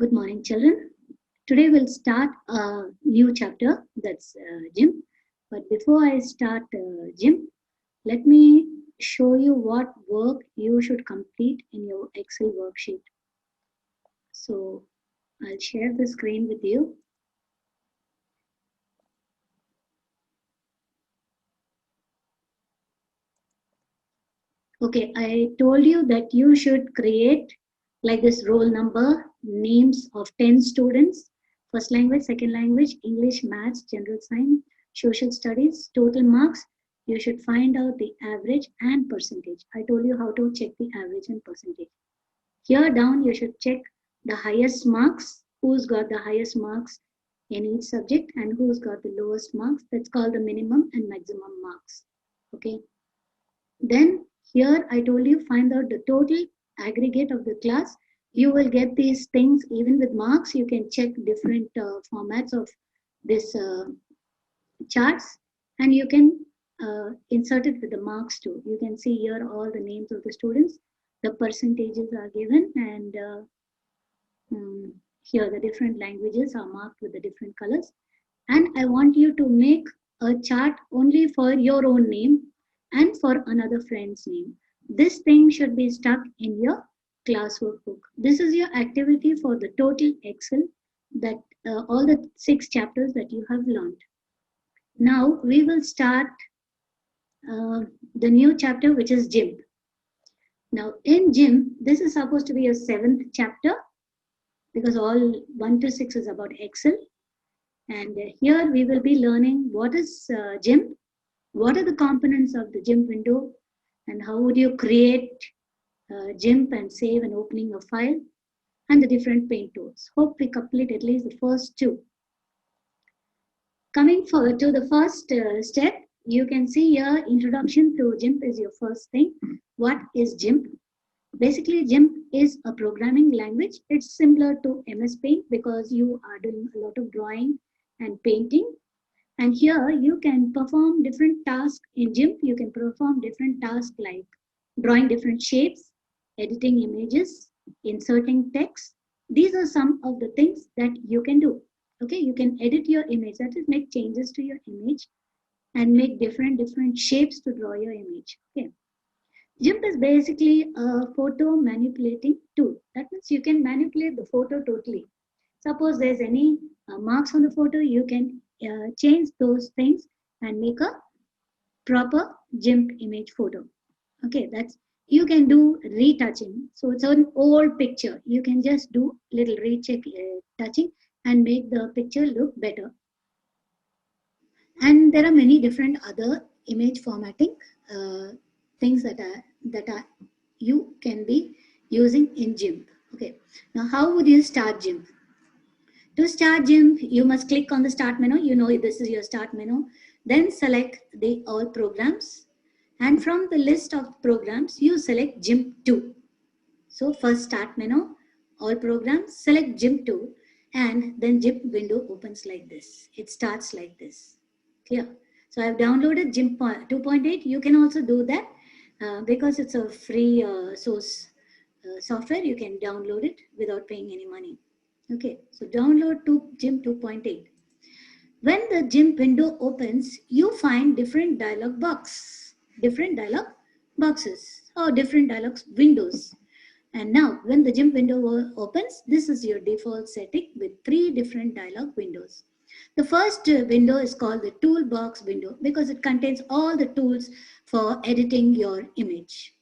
Good morning, children. Today we'll start a new chapter, that's gym. But before I start gym, let me show you what work you should complete in your Excel worksheet. So I'll share the screen with you. Okay, I told you that you should create like this roll number, names of 10 students, first language, second language, English, maths, general science, social studies, total marks. You should find out the average and percentage. I told you how to check the average and percentage. Here down, you should check the highest marks, who's got the highest marks in each subject and who's got the lowest marks. That's called the minimum and maximum marks. Okay. Then here I told you find out the total aggregate of the class. You will get these things even with marks. You can check different formats of this charts and you can insert it with the marks too. You can see here all the names of the students. The percentages are given and here the different languages are marked with the different colors. And I want you to make a chart only for your own name and for another friend's name. This thing should be stuck in your classwork book. This is your activity for the total Excel that all the 6 chapters that you have learned. Now we will start the new chapter, which is gym. Now in gym, this is supposed to be your 7th chapter because all 1 to 6 is about Excel. And here we will be learning what is gym, what are the components of the gym window, and how would you create GIMP and save and opening a file, and the different paint tools. Hope we complete at least the first 2. Coming forward to the first step, you can see here introduction to GIMP is your first thing. What is GIMP? Basically, GIMP is a programming language. It's similar to MS Paint because you are doing a lot of drawing and painting. And here you can perform different tasks in GIMP. You can perform different tasks like drawing different shapes, editing images, inserting text. These are some of the things that you can do. Okay, you can edit your image, that is make changes to your image and make different shapes to draw your image. Okay. GIMP is basically a photo manipulating tool. That means you can manipulate the photo totally. Suppose there's any marks on the photo, you can change those things and make a proper GIMP image photo. Okay, that's you can do retouching. So it's an old picture. You can just do little retouching and make the picture look better. And there are many different other image formatting things that are you can be using in GIMP. Okay, now how would you start GIMP? To start GIMP, you must click on the start menu. You know this is your start menu. Then select the all programs. And from the list of programs, you select GIMP 2. So first start menu, all programs, select GIMP 2. And then GIMP window opens like this. It starts like this. Clear? So I've downloaded GIMP 2.8. You can also do that because it's a free source software. You can download it without paying any money. Okay, so download to GIMP 2.8. When the GIMP window opens, you find different dialog boxes or different dialog windows. And now when the GIMP window opens, this is your default setting with 3 different dialog windows. The first window is called the Toolbox window because it contains all the tools for editing your image.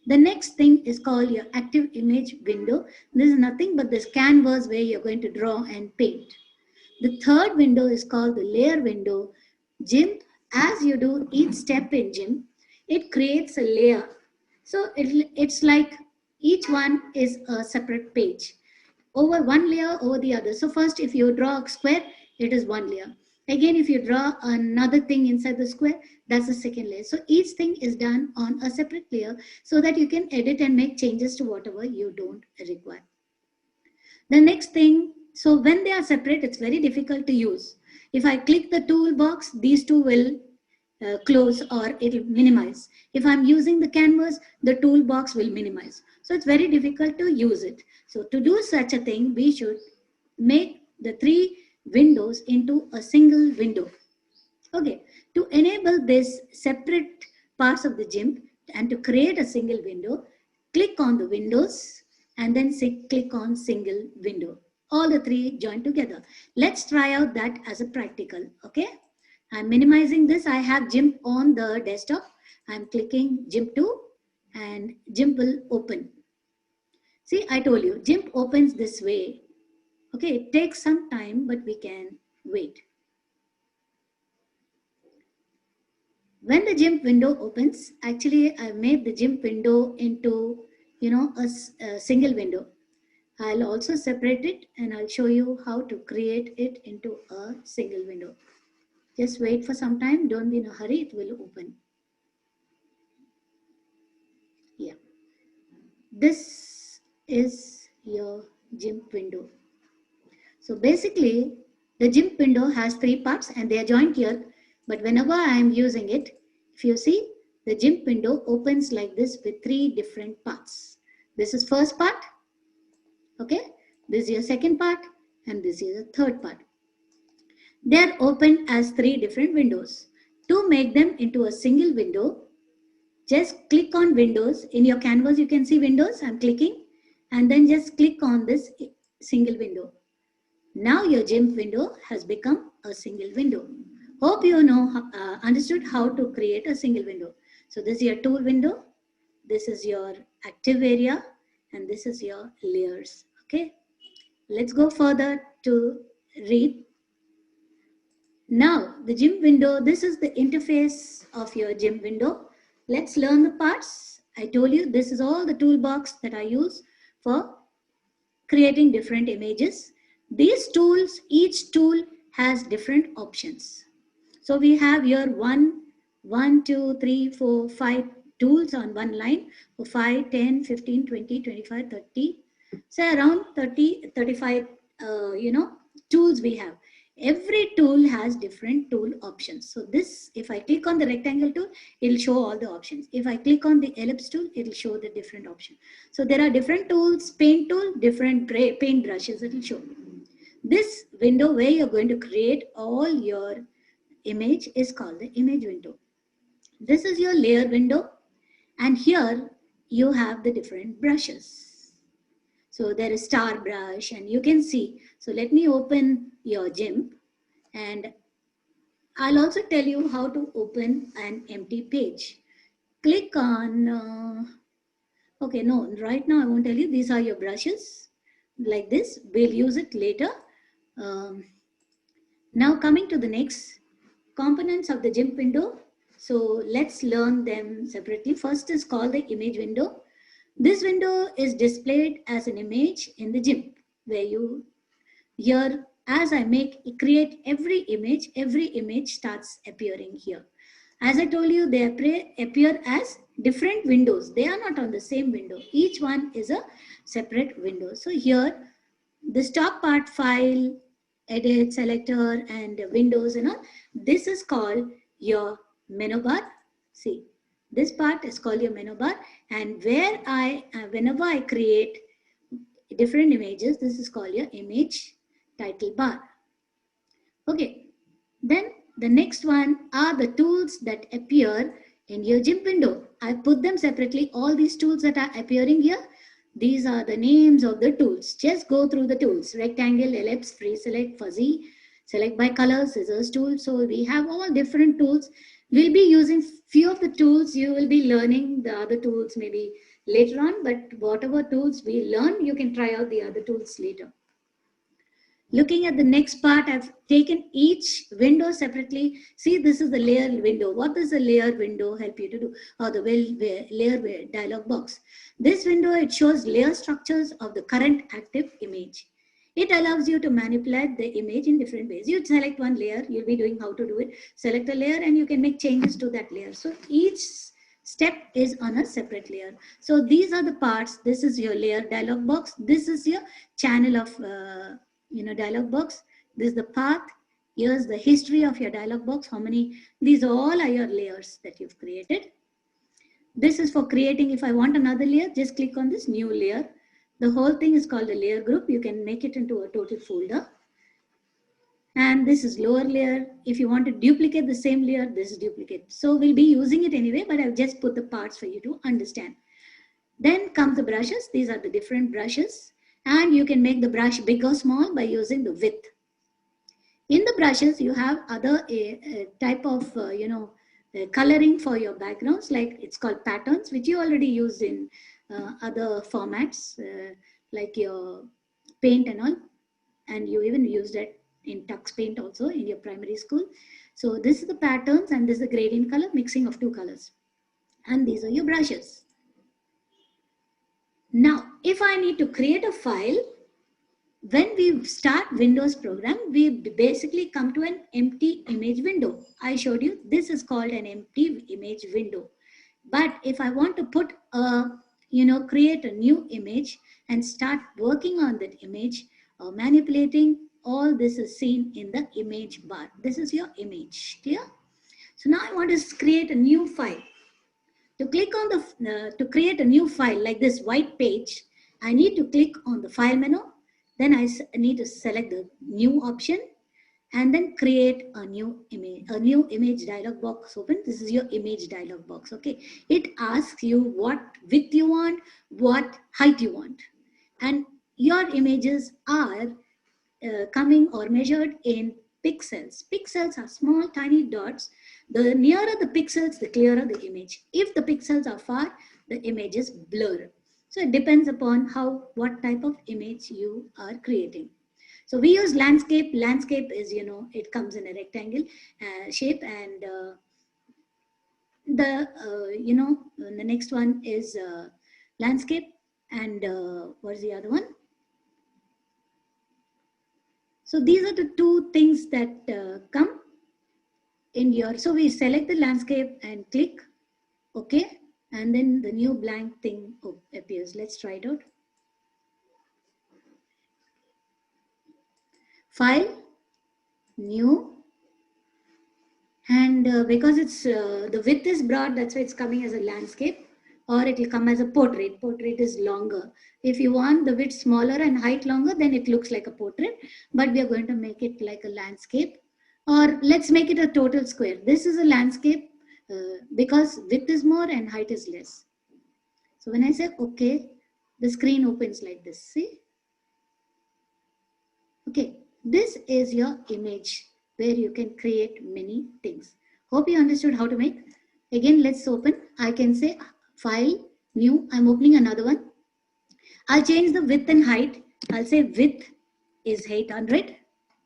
The next thing is called your active image window. This is nothing but this canvas where you're going to draw and paint. The third window is called the layer window. GIMP, as you do each step in GIMP, it creates a layer. So it's like each one is a separate page. Over one layer over the other. So first if you draw a square, it is one layer. Again, if you draw another thing inside the square, that's the second layer. So each thing is done on a separate layer so that you can edit and make changes to whatever you don't require. The next thing, so when they are separate, it's very difficult to use. If I click the toolbox, these two will close or it will minimize. If I'm using the canvas, the toolbox will minimize. So it's very difficult to use it. So to do such a thing, we should make the 3 windows into a single window. Okay, to enable this separate parts of the GIMP and to create a single window, click on the windows and then click on single window. All the 3 join together. Let's try out that as a practical. Okay, I'm minimizing this. I have GIMP on the desktop. I'm clicking GIMP 2 and GIMP will open. See, I told you, GIMP opens this way. Okay, it takes some time, but we can wait. When the GIMP window opens, actually I made the GIMP window into, a single window. I'll also separate it and I'll show you how to create it into a single window. Just wait for some time. Don't be in a hurry. It will open. Yeah. This is your GIMP window. So basically, the GIMP window has 3 parts and they are joined here. But whenever I am using it, if you see, the GIMP window opens like this with 3 different parts. This is first part, okay? This is your second part, and this is the third part. They are opened as 3 different windows. To make them into a single window, just click on Windows. In your canvas, you can see Windows. I'm clicking, and then just click on this single window. Now your GIMP window has become a single window. Hope you understood how to create a single window. So this is your tool window, this is your active area, and this is your layers. Okay, let's go further to read. Now the GIMP window, this is the interface of your GIMP window. Let's learn the parts. I told you this is all the toolbox that I use for creating different images. These tools, each tool has different options. So we have here 1, 2, 3, 4, 5 tools on one line for 5, 10, 15, 20, 25, 30. So around 30, 35, tools we have. Every tool has different tool options. So this, if I click on the rectangle tool, it'll show all the options. If I click on the ellipse tool, it'll show the different option. So there are different tools, paint tool, different paint brushes, it'll show. This window where you're going to create all your image is called the image window. This is your layer window, and here you have the different brushes. So there is star brush, and you can see. So let me open your GIMP, and I'll also tell you how to open an empty page. Click on, right now I won't tell you. These are your brushes, like this. We'll use it later. Now coming to the next components of the GIMP window. So let's learn them separately. First is called the image window. This window is displayed as an image in the GIMP, where here as I create every image starts appearing here. As I told you, they appear as different windows. They are not on the same window. Each one is a separate window. So here, this top part, file, edit, selector, and windows and all, this is called your menu bar. See, this part is called your menu bar, and where whenever I create different images, this is called your image title bar. Okay, then the next one are the tools that appear in your GIMP window. I put them separately. All these tools that are appearing here, these are the names of the tools. Just go through the tools: rectangle, ellipse, free select, fuzzy, select by color, scissors tool. So we have all different tools. We'll be using few of the tools. You will be learning the other tools maybe later on, but whatever tools we learn, you can try out the other tools later. Looking at the next part, I've taken each window separately. See, this is the layer window. What does the layer window help you to do? Or the layer dialog box. This window, it shows layer structures of the current active image. It allows you to manipulate the image in different ways. You select one layer, you'll be doing how to do it. Select a layer and you can make changes to that layer. So each step is on a separate layer. So these are the parts. This is your layer dialog box. This is your channel of dialog box. This is the path. Here's the history of your dialog box. How many? These all are your layers that you've created. This is for creating. If I want another layer, just click on this new layer. The whole thing is called a layer group. You can make it into a total folder. And this is lower layer. If you want to duplicate the same layer, this is duplicate. So we'll be using it anyway, but I've just put the parts for you to understand. Then come the brushes. These are the different brushes. And you can make the brush big or small by using the width. In the brushes, you have other type of, coloring for your backgrounds, like it's called patterns, which you already use in other formats, like your paint and all. And you even used it in Tux Paint also in your primary school. So this is the patterns and this is the gradient color, mixing of two colors. And these are your brushes. Now, if I need to create a file, when we start Windows program, we basically come to an empty image window. I showed you this is called an empty image window. But if I want to put a, create a new image and start working on that image or manipulating, all this is seen in the image bar. This is your image, clear? So now I want to create a new file. To click on to create a new file like this white page, I need to click on the file menu. Then I need to select the new option and then create a new image dialog box open. This is your image dialog box. Okay. It asks you what width you want, what height you want. And your images are coming or measured in pixels. Pixels are small, tiny dots. The nearer the pixels, the clearer the image. If the pixels are far, the image is blurred. So it depends upon what type of image you are creating. So we use landscape. Landscape is, it comes in a rectangle shape, and the next one is landscape, and what is the other one? So these are the two things that come in your, so we select the landscape and click OK, and then the new blank thing appears. Let's try it out. File, new, and because it's the width is broad, that's why it's coming as a landscape, or it will come as a portrait. Portrait is longer. If you want the width smaller and height longer, then it looks like a portrait, but we are going to make it like a landscape. Or let's make it a total square. This is a landscape because width is more and height is less. So when I say OK, the screen opens like this. See? Okay, this is your image where you can create many things. Hope you understood how to make. Again, let's open. I can say file, new. I'm opening another one. I'll change the width and height. I'll say width is 800.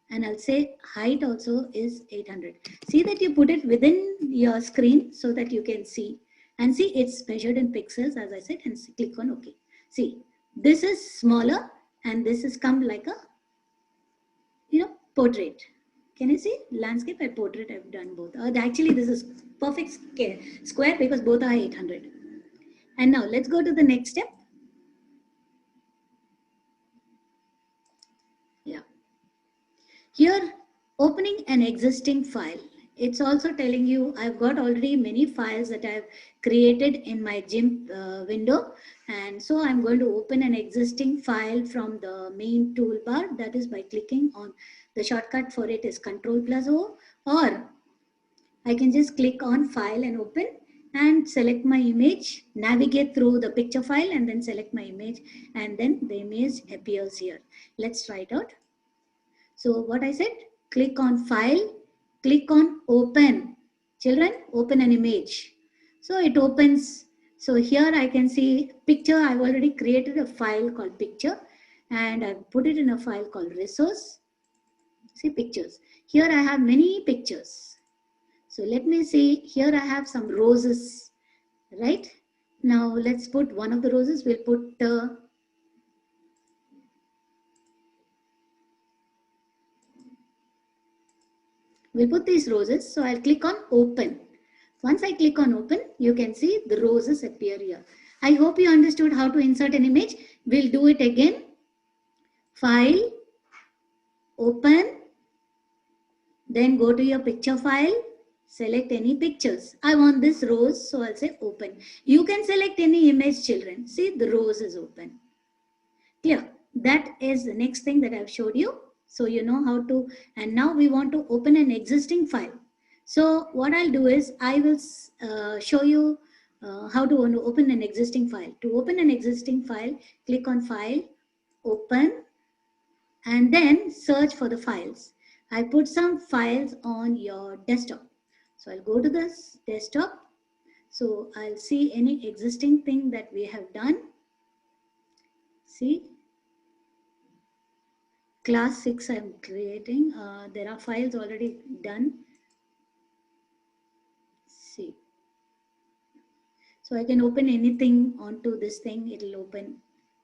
And I'll say height also is 800. See that you put it within your screen so that you can see. And see, it's measured in pixels, as I said, and click on OK. See, this is smaller and this has come like a, portrait. Can you see? Landscape and portrait, I've done both. Actually, this is perfect square because both are 800. And now let's go to the next step. Yeah. Here, opening an existing file. It's also telling you I've got already many files that I've created in my GIMP window. And so I'm going to open an existing file from the main toolbar. That is by clicking on the shortcut for it is Ctrl+O, or I can just click on file and open and select my image, navigate through the picture file and then select my image, and then the image appears here. Let's try it out. So what I said, click on file, click on open. Children, open an image. So it opens. So here I can see picture. I've already created a file called picture and I've put it in a file called resource. See pictures. Here I have many pictures. So let me see. Here I have some roses, right? Now let's put one of the roses. We'll put these roses. So I'll click on open. Once I click on open, you can see the roses appear here. I hope you understood how to insert an image. We'll do it again. File, open, then go to your picture file, Select any pictures. I want this rose, so I'll say open. You can select any image, children. See, the rose is open. Clear? That is the next thing that I've showed you. So you know how to, and now we want to open an existing file. So what I'll do is I will show you how to open an existing file. To open an existing file, click on File, Open, and then search for the files. I put some files on your desktop. So I'll go to this desktop. So I'll see any existing thing that we have done. See, class 6 I'm creating. There are files already done. See. So I can open anything onto this thing. It'll open.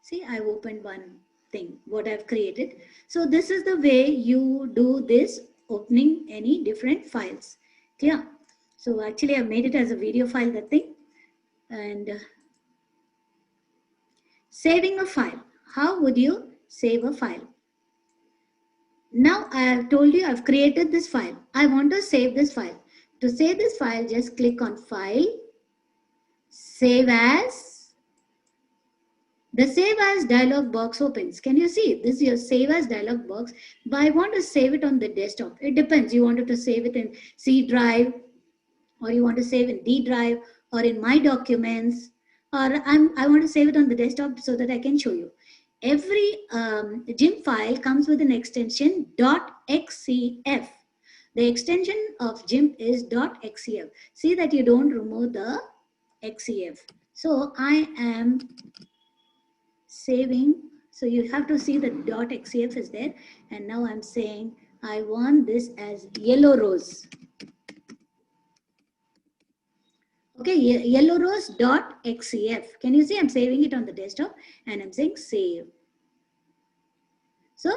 See, I've opened one thing, what I've created. So this is the way you do this, opening any different files. Clear? So actually I've made it as a video file, that thing. And saving a file. How would you save a file? Now I have told you I've created this file. I want to save this file. To save this file, just click on File, Save As. The Save As dialog box opens. Can you see? This is your Save As dialog box. But I want to save it on the desktop. It depends. You wanted to save it in C drive, or you want to save in D drive, or in My Documents, or I want to save it on the desktop so that I can show you. Every GIMP file comes with an extension .xcf. The extension of GIMP is .xcf. See that you don't remove the xcf. So I am saving. So you have to see the .xcf is there. And now I'm saying I want this as yellow rose. Okay, yellow rose .xcf. Can you see I'm saving it on the desktop and I'm saying save. So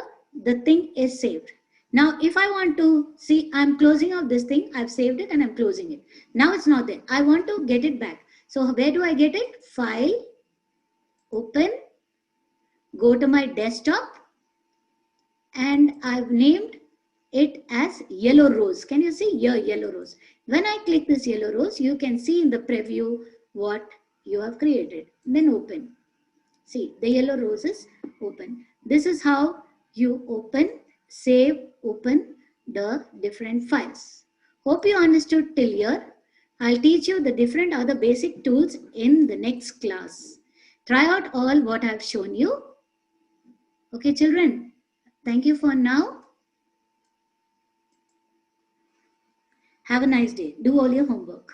the thing is saved. Now if I want to see, I'm closing out this thing. I've saved it and I'm closing it. Now it's not there. I want to get it back. So where do I get it? File, Open, go to my desktop, and I've named it as yellow rose. Can you see here, yellow rose? When I click this yellow rose, you can see in the preview what you have created. Then open. See, the yellow rose is open. This is how you open, save, open the different files. Hope you understood till here. I'll teach you the different other basic tools in the next class. Try out all what I've shown you. Okay, children. Thank you for now. Have a nice day. Do all your homework.